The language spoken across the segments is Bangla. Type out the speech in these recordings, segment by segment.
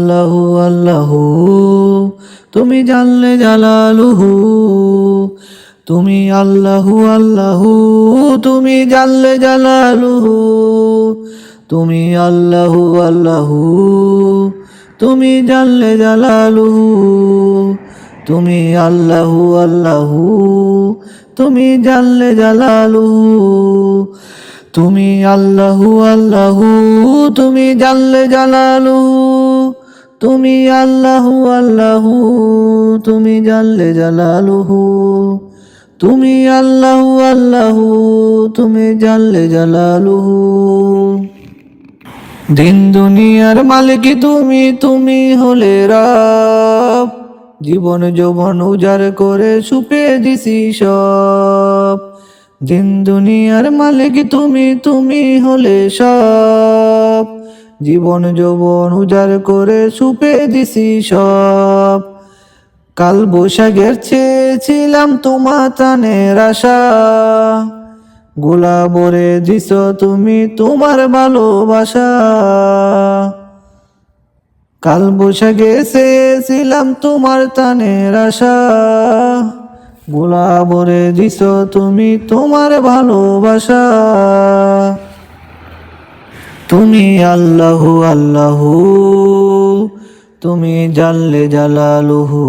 আল্লাহু আল্লাহু তুমি জাল্লে জালালুহু, তুমি আল্লাহু আল্লাহু তুমি জাল্লে জালালুহু, তুমি আল্লাহু আল্লাহু তুমি জাল্লে জালালুহু, তুমি আল্লাহু আল্লাহু তুমি জাল্লে জালালুহু, তুমি আল্লাহু আল্লাহু তুমি জাল্লে জালালুহু, তুমি আল্লাহু আল্লাহু তুমি জাল্লে জালালুহু, তুমি আল্লাহু আল্লাহু তুমি জাল্লে জালালুহু। দিন দুনিয়ার মালিক তুমি, তুমি হলে রব, জীবন যৌবন উজাড় করে সুপে দিছি সব। দিন দুনিয়ার মালিক তুমি, তুমি হলে সব, জীবন যৌবন উজাড় করে সুপে দিছি সব। কাল বৈশাখের চেয়েছিলাম তোমার টানের আশা, গোলা ভরে দিছ তুমি তোমার ভালোবাসা। কাল বৈশাখে চেয়েছিলাম তোমার টানের আশা, গোলা ভরে দিছ তুমি তোমার ভালোবাসা। তুমি আল্লাহু আল্লাহু তুমি জাল্লে জালালুহু,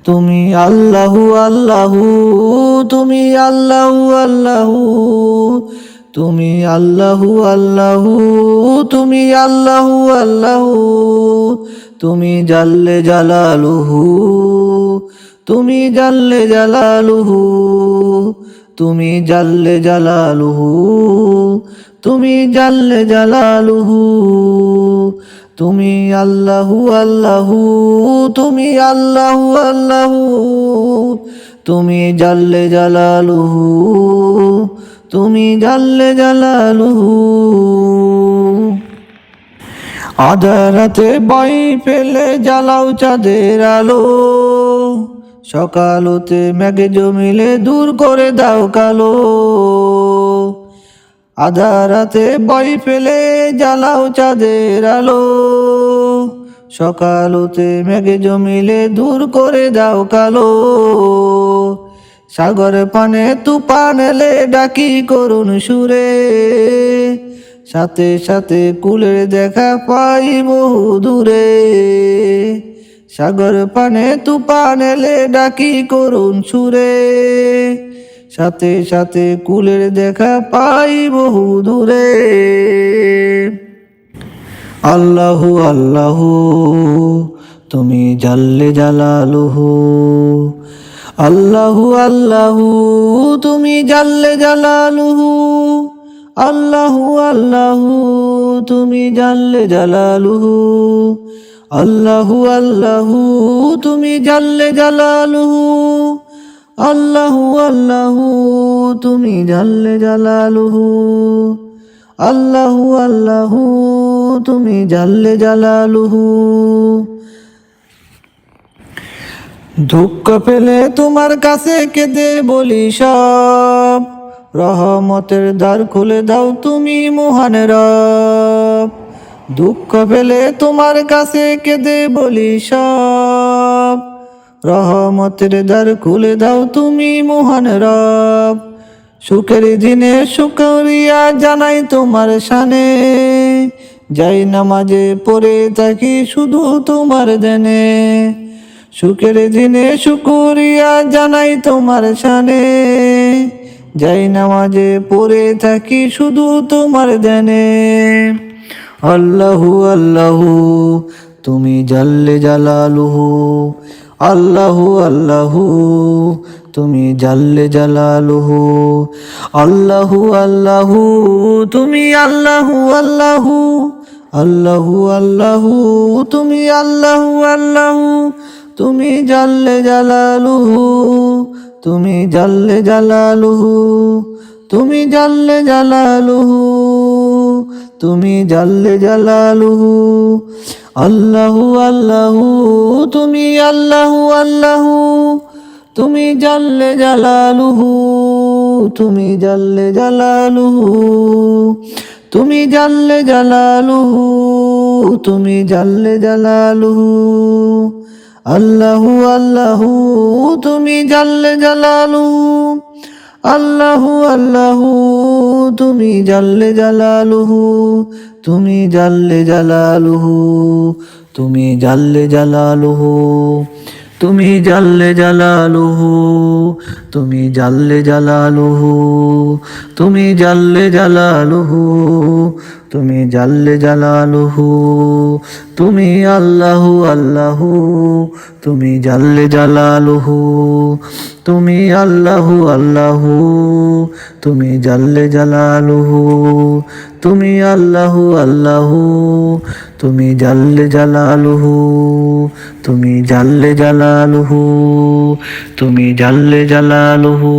তুমি আল্লাহু আল্লাহু তুমি আল্লাহু আল্লাহু, তুমি আল্লাহু আল্লাহু তুমি আল্লাহু আল্লাহু, তুমি জাল্লে জালালুহু, তুমি জাল্লে জালালুহু, তুমি জাল্লে জালালুহু, তুমি জাল্লে জালালুহু, তুমি আল্লাহু আল্লাহু তুমি আল্লাহু আল্লাহু, তুমি জাল্লে জালালুহু, তুমি জাল্লে জালালুহু। আধারাতে বাই ফেলে জ্বালাও চাঁদের আলো, সকালতে মেঘে জমিলে দূর করে দাও কালো। আধারাতে বাই ফেলে জ্বালাও চাঁদের আলো, সকালতে মেঘে জমিলে দূর করে দাও কালো। সাগর পানে তুফান এলে ডাকি করুণ সুরে, সাথে সাথে কুলের দেখা পাই বহু দূরে। সাগর পানে তুফান এলে ডাকি করুণ সুরে, সাথে সাথে কুলের দেখা পাই বহু দূরে। আল্লাহু আল্লাহু তুমি জাল্লে জালালুহু, আল্লাহু আল্লাহু তুমি জাল্লে জালালুহু, আল্লাহু আল্লাহু তুমি জাল্লে জালালুহু, আল্লাহু আল্লাহু তুমি জাল্লে জালালুহু, আল্লাহু আল্লাহু তুমি জাল্লে জালালুহু, আল্লাহু আল্লাহু তুমি জাল্লে জালালুহু। দুঃখ পেলে তোমার কাছে কেঁদে বলি সব, রহমতের দ্বার খুলে দাও তুমি মহান রব। দুঃখ পেলে তোমার কাছে কেঁদে বলি সব, রহমতের দ্বার খুলে দাও তুমি মহান রব। সুখের দিনে শুকরিয়া জানাই তোমার শানে, যাই নামাজে পড়ে থাকি শুধু তোমার দেনে। সুখের দিনে শুকরিয়া জানাই তোমার শানে, যাই নামাজে পড়ে থাকি শুধু তোমার দেনে। আল্লাহু আল্লাহু তুমি জাল্লে জালালুহু, আল্লাহু আল্লাহু তুমি জাল্লে জালালুহু, আল্লাহু আল্লাহু তুমি আল্লাহু আল্লাহু, আল্লাহু আল্লাহু তুমি আল্লাহু আল্লাহু, তুমি জাল্লে জালালুহু, তুমি জাল্লে জালালুহু, তুমি জাল্লে জালালুহু, তুমি জাল্লে জালালুহু। আল্লাহু আল্লাহু তুমি আল্লাহু আল্লাহু, তুমি জাল্লে জালালুহু, তুমি জাল্লে জালালুহু, তুমি জাল্লে জালালুহু, তুমি জাল্লে জালালুহু আল্লাহু আল্লাহু তুমি জাল্লে জালালুহু আল্লাহু আল্লাহু তুমি জাল্লে জালালুহু তুমি জাল্লে জালালুহু তুমি জাল্লে জালালুহু তুমি জাল্লে জালালুহু তুমি জাল্লে জালালুহু তুমি জাল্লে জালালুহু তুমি জাল্লে জালালুহু তুমি আল্লাহু আল্লাহু তুমি জাল্লে জালালুহু তুমি আল্লাহু আল্লাহু তুমি জাল্লে জালালুহু তুমি আল্লাহু আল্লাহু তুমি জাল্লে জালালুহু তুমি জাল্লে জালালুহু তুমি জাল্লে জালালুহু